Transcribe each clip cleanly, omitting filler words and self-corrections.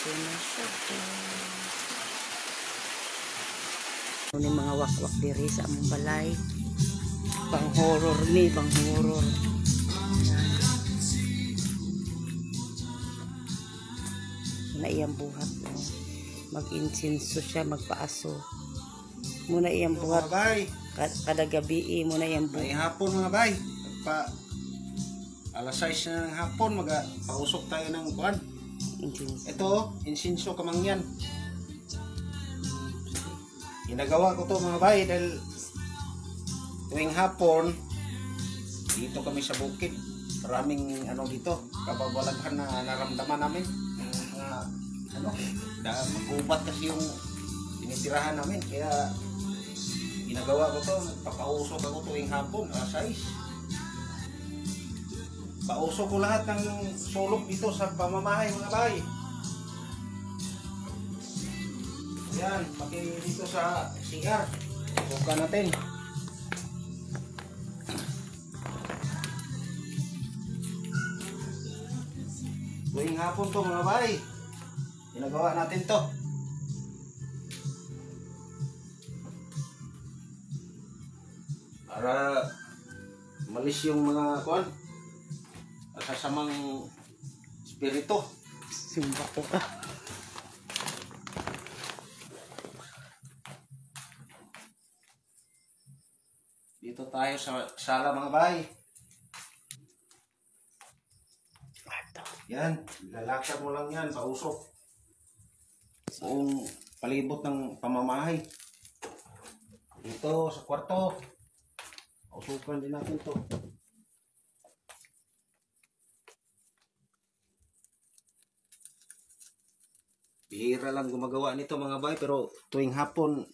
Ito na siya. Ito ni mga wakwak diri sa among balay. Pang horror ni, pang horror. Na iyang buhat. Mag-insinso siya, magpaaso. Muna iyang buhat. Kada gabi muna iyang buhat. May hapon mga bay. Pa alas 6 na ng hapon, pausok tayo ng kuan. Ito, insinso kamangyan. Ginagawa ko to mga bay dahil tuwing hapon dito kami sa bukid. Maraming dito, kababalaghan na naramdaman namin. Mag-ubat kasi yung tinitirahan namin. Kaya ginagawa ko to, papausok ako tuwing hapon, alas 6. Pausok ko lahat ng sulok dito sa pamamahay mga bay. Yan, pati dito sa CR. Buka natin. Tuwing hapon to mga bay. Ginagawa natin to. Para malis yung mga kuan. Kasamang spirito. Simba ko ka. Dito tayo sa sala mga bay. Yan, lalakad mo lang yan, pausok. Buong palibot ng pamamahay. Dito sa kwarto. Pausukan din natin to. Bihira lang gumagawa nito mga bay, pero tuwing hapon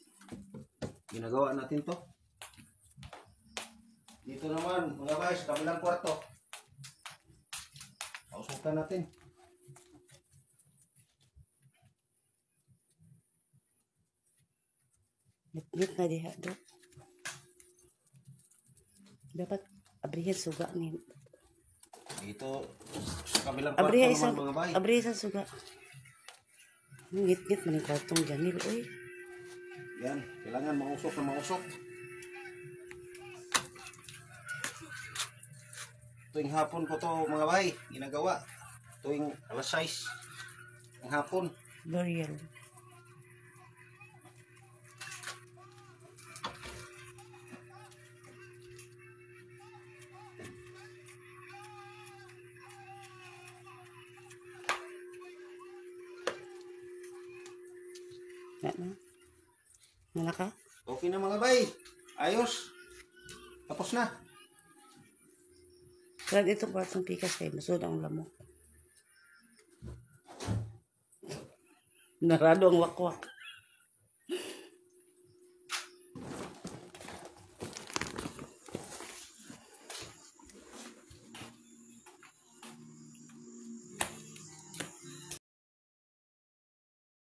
ginagawa natin to. Dito naman mga bay sa kabilang kwarto. Pausukan natin. Lit na diha do. Dapat abrihan suga ni. Dito sa kabilang kwarto Abrihan naman mga bay. Abrihan suga. Ngit-ngit man yung kwartong Jamil, oy. Yan, kailangan mausok na mausok. Tuwing hapon ko to mga bay, ginagawa. Tuwing alas 6 ng hapon. L'Oreal. Mana ka? Okay na mga bay. Ayos. Tapos na. Kaya itong kwartong pikas kayo, masod ang lamok. Narado ang wakwak.